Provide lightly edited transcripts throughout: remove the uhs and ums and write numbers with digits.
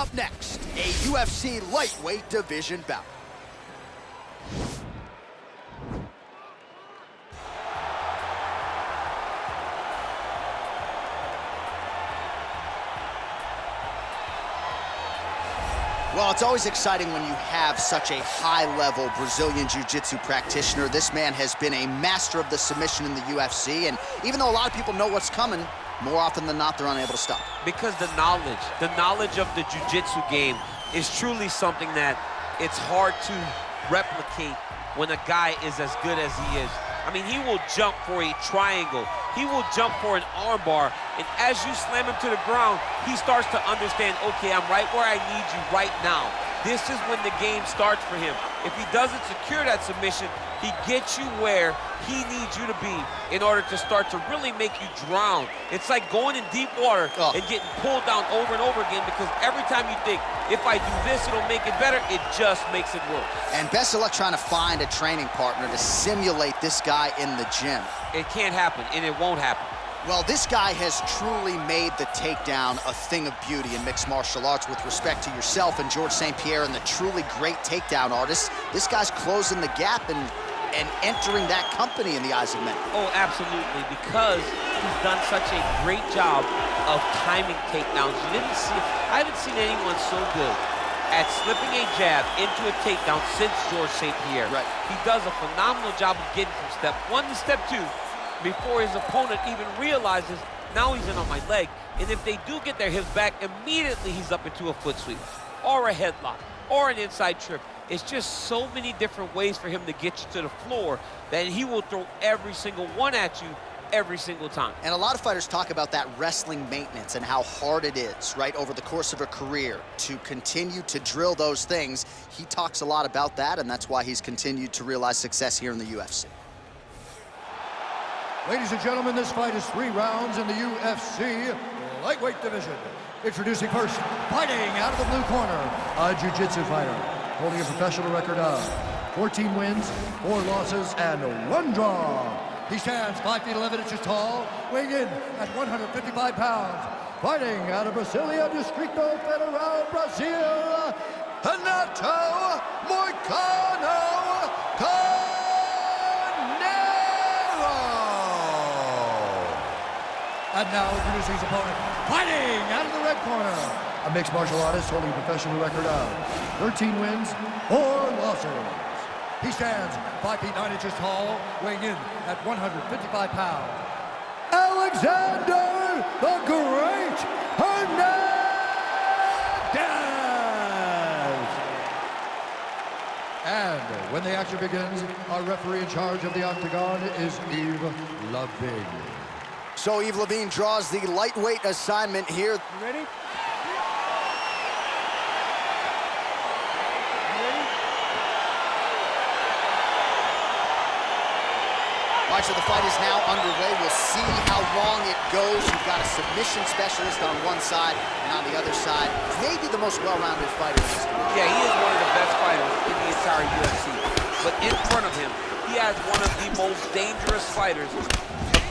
up next, a UFC lightweight division bout. Well, it's always exciting when you have such a high-level Brazilian Jiu-Jitsu practitioner. This man has been a master of the submission in the UFC, and even though a lot of people know what's coming, more often than not, they're unable to stop. Because the knowledge of the Jiu-Jitsu game is truly something that it's hard to replicate when a guy is as good as he is. I mean, he will jump for a triangle. He will jump for an armbar. And as you slam him to the ground, he starts to understand, okay, I'm right where I need you right now. This is when the game starts for him. If he doesn't secure that submission, he gets you where he needs you to be in order to start to really make you drown. It's like going in deep water and getting pulled down over and over again, because every time you think, if I do this, it'll make it better, it just makes it worse. And best of luck trying to find a training partner to simulate this guy in the gym. It can't happen, and it won't happen. Well, this guy has truly made the takedown a thing of beauty in mixed martial arts. With respect to yourself and George St. Pierre and the truly great takedown artists, this guy's closing the gap and entering that company in the eyes of many. Oh, absolutely, because he's done such a great job of timing takedowns. I haven't seen anyone so good at slipping a jab into a takedown since George St. Pierre. Right. He does a phenomenal job of getting from step one to step two before his opponent even realizes, now he's in on my leg. And if they do get their hips back, immediately he's up into a foot sweep or a headlock or an inside trip. It's just so many different ways for him to get you to the floor that he will throw every single one at you every single time. And a lot of fighters talk about that wrestling maintenance and how hard it is, right, over the course of a career to continue to drill those things. He talks a lot about that, and that's why he's continued to realize success here in the UFC. Ladies and gentlemen, this fight is 3 rounds in the UFC lightweight division. Introducing first, fighting out of the blue corner, a jiu-jitsu fighter, holding a professional record of 14 wins, 4 losses, and 1 draw. He stands 5 feet 11 inches tall, weighing in at 155 pounds. Fighting out of Brasilia, Distrito Federal, Brazil, Renato Moicano. And now introducing his opponent, fighting out of the red corner, a mixed martial artist holding a professional record of 13 wins, 4 losses. He stands 5 feet 9 inches tall, weighing in at 155 pounds. Alexander the Great Hernandez! And when the action begins, our referee in charge of the octagon is Yves Lavigne. So Yves Lavigne draws the lightweight assignment here. You ready? All right, so the fight is now underway. We'll see how long it goes. You've got a submission specialist on one side, and on the other side, maybe the most well-rounded fighter in this division. Yeah, he is one of the best fighters in the entire UFC. But in front of him, he has one of the most dangerous fighters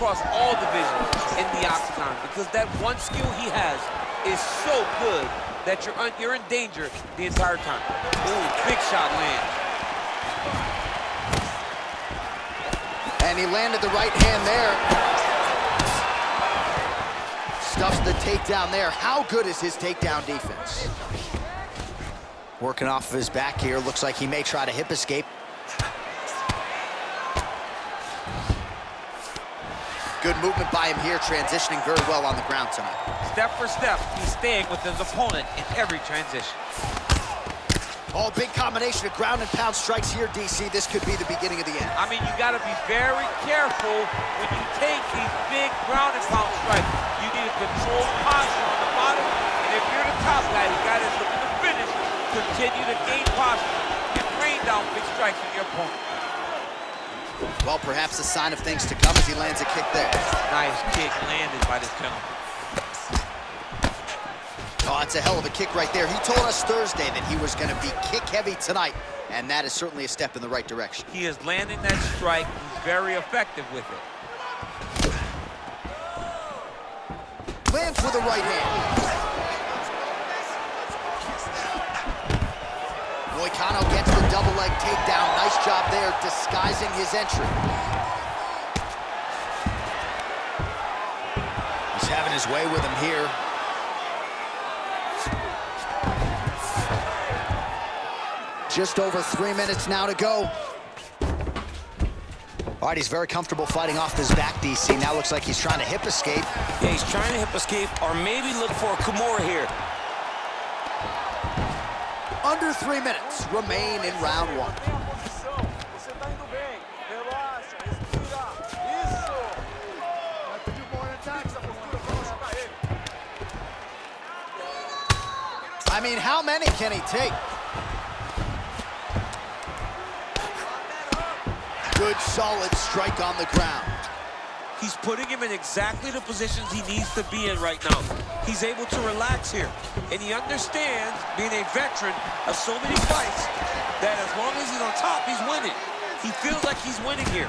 across all divisions in the octagon, because that one skill he has is so good that you're in danger the entire time. Ooh, big shot lands. And he landed the right hand there. Stuffs the takedown there. How good is his takedown defense? Working off of his back here. Looks like he may try to hip escape. Good movement by him here, transitioning very well on the ground tonight. Step for step, he's staying with his opponent in every transition. Oh, big combination of ground and pound strikes here, DC. This could be the beginning of the end. I mean, you got to be very careful when you take these big ground and pound strikes. You need a controlled posture on the bottom, and if you're the top guy, the guy that's looking to finish, continue to gain posture and rain down big strikes on your opponent. Well, perhaps a sign of things to come as he lands a kick there. Nice kick landed by this gentleman. Oh, that's a hell of a kick right there. He told us Thursday that he was going to be kick-heavy tonight, and that is certainly a step in the right direction. He is landing that strike. He's very effective with it. Lands with a right hand. Moicano gets the double leg takedown. Nice job there, disguising his entry. He's having his way with him here. Just over 3 minutes now to go. All right, he's very comfortable fighting off this back, DC. Now looks like he's trying to hip escape. Yeah, he's trying to hip escape or maybe look for a Kimura here. Under 3 minutes remain in round one. I mean, how many can he take? Good, solid strike on the ground. He's putting him in exactly the positions he needs to be in right now. He's able to relax here. And he understands, being a veteran of so many fights, that as long as he's on top, he's winning. He feels like he's winning here.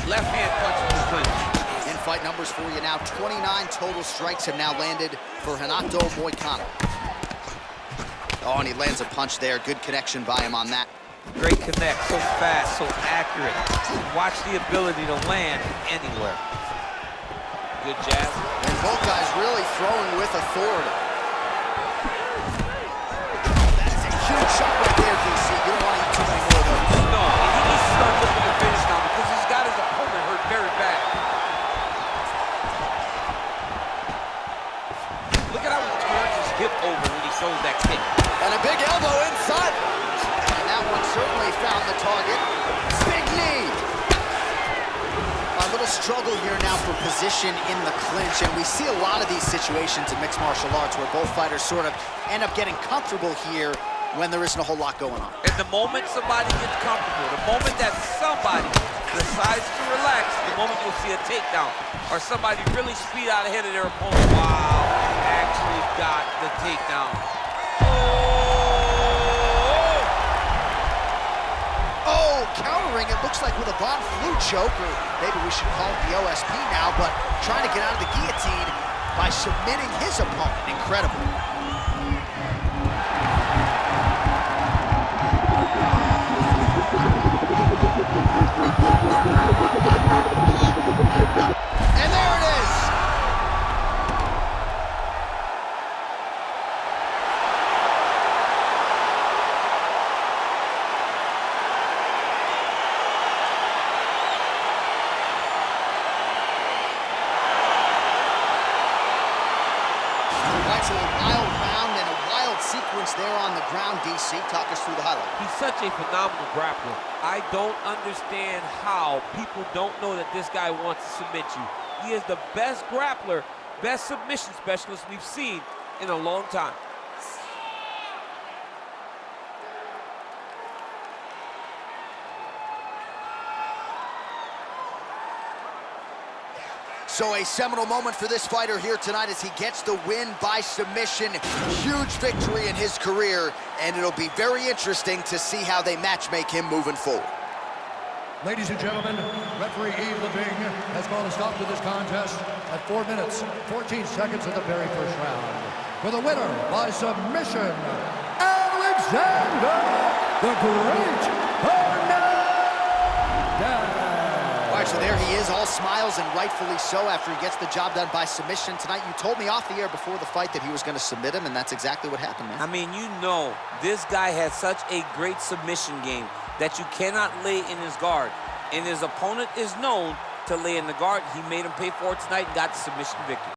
Left hand punch in the clinch. In fight numbers for you now, 29 total strikes have now landed for Renato Moicano. Oh, and he lands a punch there. Good connection by him on that. Great connect, so fast, so accurate. Watch the ability to land anywhere. Good jab. And both guys really throwing with authority. That's a huge shot right there, DC. You don't want to eat too many more of those. No, and he needs to start looking to finish now because he's got his opponent hurt very bad. Look at how he turns his hip over when he throws that kick. And a big elbow inside. That one certainly found the target. Big knee. A little struggle here now for position in the clinch, and we see a lot of these situations in mixed martial arts where both fighters sort of end up getting comfortable here when there isn't a whole lot going on. And the moment somebody gets comfortable, the moment that somebody decides to relax, the moment you'll see a takedown or somebody really speed out ahead of their opponent. Wow, actually got the takedown. Oh, countering, it looks like with a Von Flu choke, or maybe we should call it the OSP now, but trying to get out of the guillotine by submitting his opponent. Incredible. And there it is. A wild round and a wild sequence there on the ground, DC. Talk us through the highlight. He's such a phenomenal grappler. I don't understand how people don't know that this guy wants to submit you. He is the best grappler, best submission specialist we've seen in a long time. So a seminal moment for this fighter here tonight as he gets the win by submission. Huge victory in his career, and it'll be very interesting to see how they matchmake him moving forward. Ladies and gentlemen, referee Yves Leving has called a stop to this contest at 4 minutes, 14 seconds of the very first round. For the winner by submission, Alexander the Great Hernandez. All right, so there he is, all smiles, and rightfully so after he gets the job done by submission tonight. You told me off the air before the fight that he was going to submit him, and that's exactly what happened, man. I mean, you know, this guy has such a great submission game that you cannot lay in his guard. And his opponent is known to lay in the guard. He made him pay for it tonight and got the submission victory.